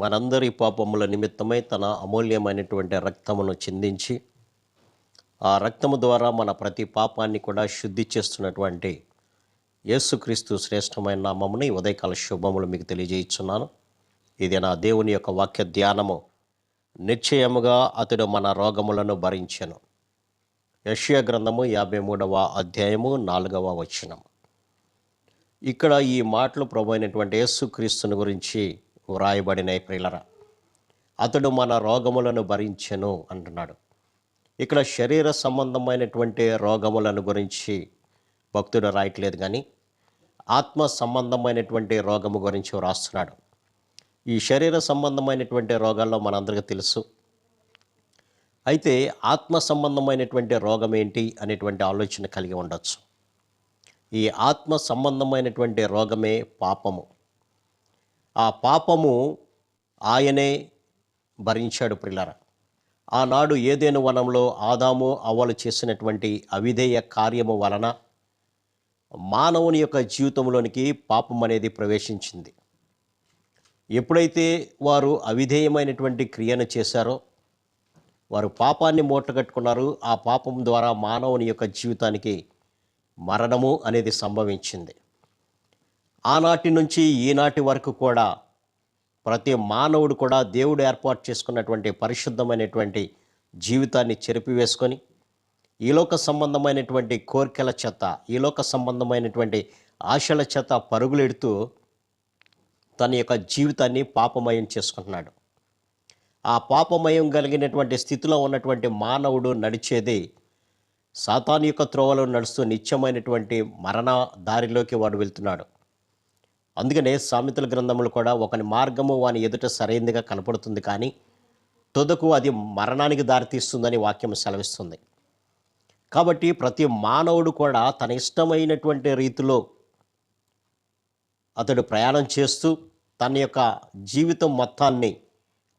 మనందరి పాపముల నిమిత్తమై తన అమూల్యమైనటువంటి రక్తమును చిందించి ఆ రక్తము ద్వారా మన ప్రతి పాపాన్ని కూడా శుద్ధి చేస్తున్నటువంటి యేసుక్రీస్తు శ్రేష్టమైన నామమును ఈ ఉదయకాల శుభములు మీకు తెలియజేయుచున్నాను. ఇది నా దేవుని యొక్క వాక్య ధ్యానము. నిశ్చయముగా అతడు మన రోగములను భరించెను. యెషయా గ్రంథము 53వ అధ్యాయము 4వ వచనం. ఇక్కడ ఈ మాటలు ప్రభు అయినటువంటి యేసుక్రీస్తుని గురించి వ్రాయబడిన ప్రియులరా. అతడు మన రోగములను భరించెను అంటున్నాడు. ఇక్కడ శరీర సంబంధమైనటువంటి రోగములను గురించి భక్తుడు రాయట్లేదు, కానీ ఆత్మ సంబంధమైనటువంటి రోగము గురించి వ్రాస్తున్నాడు. ఈ శరీర సంబంధమైనటువంటి రోగాల్లో మనందరికీ తెలుసు. అయితే ఆత్మ సంబంధమైనటువంటి రోగం ఏంటి అనేటువంటి ఆలోచన కలిగి ఉండొచ్చు. ఈ ఆత్మ సంబంధమైనటువంటి రోగమే పాపము. ఆ పాపము ఆయనే భరించాడు ప్రియులారా. ఆనాడు ఏదెను వనంలో ఆదాము అవ్వలు చేసినటువంటి అవిధేయ కార్యము వలన మానవుని యొక్క జీవితంలోనికి పాపం అనేది ప్రవేశించింది. ఎప్పుడైతే వారు అవిధేయమైనటువంటి క్రియను చేశారో, వారు పాపాన్ని మూటగట్టుకున్నారు. ఆ పాపం ద్వారా మానవుని యొక్క జీవితానికి మరణము అనేది సంభవించింది. ఆనాటి నుంచి ఈనాటి వరకు కూడా ప్రతి మానవుడు కూడా దేవుడు ఏర్పాటు చేసుకున్నటువంటి పరిశుద్ధమైనటువంటి జీవితాన్ని చెరిపివేసుకొని ఈలోక సంబంధమైనటువంటి కోరికల చేత, ఈలోక సంబంధమైనటువంటి ఆశల చేత పరుగులెడుతూ తన యొక్క జీవితాన్ని పాపమయం చేసుకుంటున్నాడు. ఆ పాపమయం కలిగినటువంటి స్థితిలో ఉన్నటువంటి మానవుడు నడిచేది సాతాను యొక్క త్రోవలో నడుస్తూ నిత్యమైనటువంటి మరణ దారిలోకి వాడు వెళ్తున్నాడు. అందుకనే సామెతల గ్రంథములు కూడా ఒకని మార్గము వాని ఎదుట సరైనదిగా కనపడుతుంది, కానీ తుదకు అది మరణానికి దారితీస్తుందని వాక్యం సెలవిస్తుంది. కాబట్టి ప్రతి మానవుడు కూడా తన ఇష్టమైనటువంటి రీతిలో అతడు ప్రయాణం చేస్తూ తన యొక్క జీవితం మొత్తాన్ని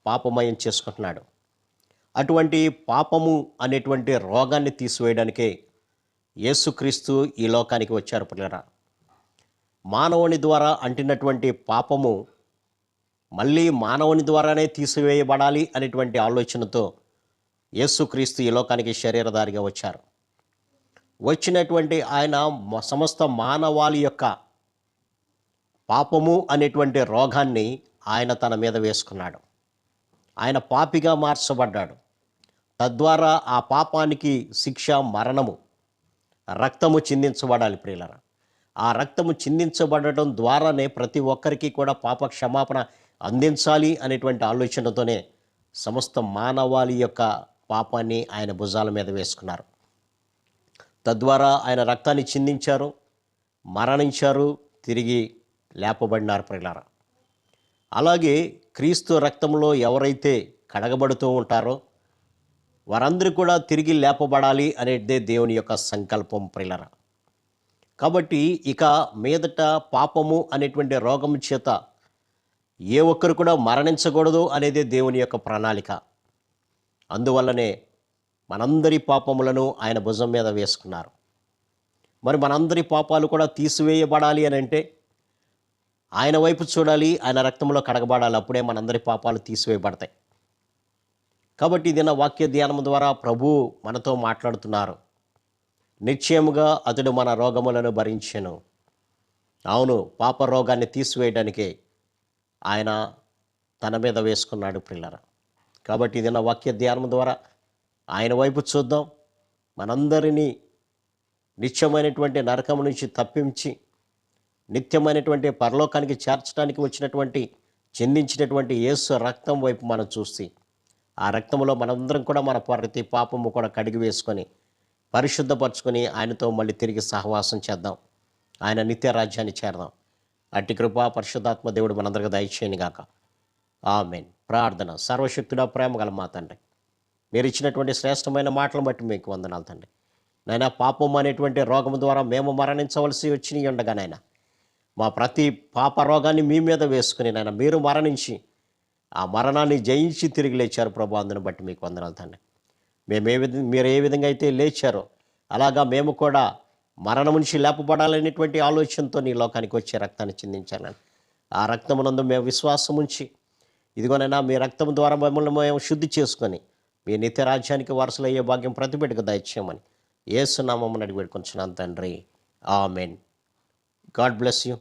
పాపమయం చేసుకుంటున్నాడు. అటువంటి పాపము అనేటువంటి రోగాన్ని తీసివేయడానికే యేసుక్రీస్తు ఈ లోకానికి వచ్చారు పిల్లరా. మానవుని ద్వారా అంటినటువంటి పాపము మళ్ళీ మానవుని ద్వారానే తీసివేయబడాలి అనేటువంటి ఆలోచనతో యేసుక్రీస్తు ఈ లోకానికి శరీరధారిగా వచ్చారు. వచ్చినటువంటి ఆయన సమస్త మానవాళి యొక్క పాపము అనేటువంటి రోగాన్ని ఆయన తన మీద వేసుకున్నాడు. ఆయన పాపిగా మార్చబడ్డాడు. తద్వారా ఆ పాపానికి శిక్ష మరణము. రక్తము చిందించబడాలి ప్రియులరా. ఆ రక్తము చిందించబడటం ద్వారానే ప్రతి ఒక్కరికి కూడా పాప క్షమాపణ అందించాలి అనేటువంటి ఆలోచనతోనే సమస్త మానవాళి యొక్క పాపాన్ని ఆయన భుజాల మీద వేసుకున్నారు. తద్వారా ఆయన రక్తాన్ని చిందించారు, మరణించారు, తిరిగి లేపబడినారు ప్రియులారా. అలాగే క్రీస్తు రక్తంలో ఎవరైతే కడగబడుతూ ఉంటారో వారందరూ కూడా తిరిగి లేపబడాలి అనేదే దేవుని యొక్క సంకల్పం ప్రియులారా. కాబట్టి ఇక మీదట పాపము అనేటువంటి రోగం చేత ఏ ఒక్కరు కూడా మరణించకూడదు అనేదే దేవుని యొక్క ప్రణాళిక. అందువల్లనే మనందరి పాపములను ఆయన భుజం మీద వేసుకున్నారు. మరి మనందరి పాపాలు కూడా తీసివేయబడాలి అని అంటే ఆయన వైపు చూడాలి, ఆయన రక్తంలో కడగబడాలి. అప్పుడే మనందరి పాపాలు తీసివేయబడతాయి. కాబట్టి ఇది నా వాక్య ధ్యానం ద్వారా ప్రభు మనతో మాట్లాడుతున్నారు. నిశ్చయముగా అతడు మన రోగములను భరించెను. అవును, పాప రోగాన్ని తీసివేయడానికే ఆయన తన మీద వేసుకున్నాడు ప్రియులారా. కాబట్టి ఇది నా వాక్య ధ్యానం ద్వారా ఆయన వైపు చూద్దాం. మనందరినీ నిత్యమైనటువంటి నరకం నుంచి తప్పించి నిత్యమైనటువంటి పరలోకానికి చేర్చడానికి వచ్చినటువంటి చెందించినటువంటి యేసు రక్తం వైపు మనం చూసి ఆ రక్తంలో మనందరం కూడా మన ప్రతి పాపము కూడా కడిగి వేసుకొని పరిశుద్ధపరచుకొని ఆయనతో మళ్ళీ తిరిగి సహవాసం చేద్దాం. ఆయన నిత్య రాజ్యాన్ని చేరదాం. అట్టి కృప పరిశుద్ధాత్మ దేవుడు మనందరికీ దయచేయను గాక. ఆమేన్. ప్రార్థన. సర్వశక్తుడా, ప్రేమ గల మా తండ్రి, మీరు ఇచ్చినటువంటి శ్రేష్టమైన మాటలను బట్టి మీకు వందనాలు తండ్రి. నాయనా, పాపం అనేటువంటి రోగం ద్వారా మేము మరణించవలసి వచ్చినాయి ఉండగా నాయనా, మా ప్రతి పాప రోగాన్ని మీ మీద వేసుకుని నాయన మీరు మరణించి ఆ మరణాన్ని జయించి తిరిగి లేచారు ప్రభు. అందుని బట్టి మీకు వందనాలు తండ్రి. మీరు ఏ విధంగా అయితే లేచారో అలాగా మేము కూడా మరణం నుంచి లేపబడాలనేటువంటి ఆలోచనతో నీ లోకానికి వచ్చే రక్తాన్ని చిందించాలని ఆ రక్తమునందు మేము విశ్వాసం ఉంచి ఇదిగోనైనా మీ రక్తం ద్వారా మమ్మల్ని మేము శుద్ధి చేసుకొని మీ నిత్య రాజ్యానికి వారసులయ్యే భాగ్యం ప్రతి బిడ్డకు దయచేయమని యేసు నామమున అడిగి పెట్టుకొంచున్నాను తండ్రి. ఆమెన్. God bless you.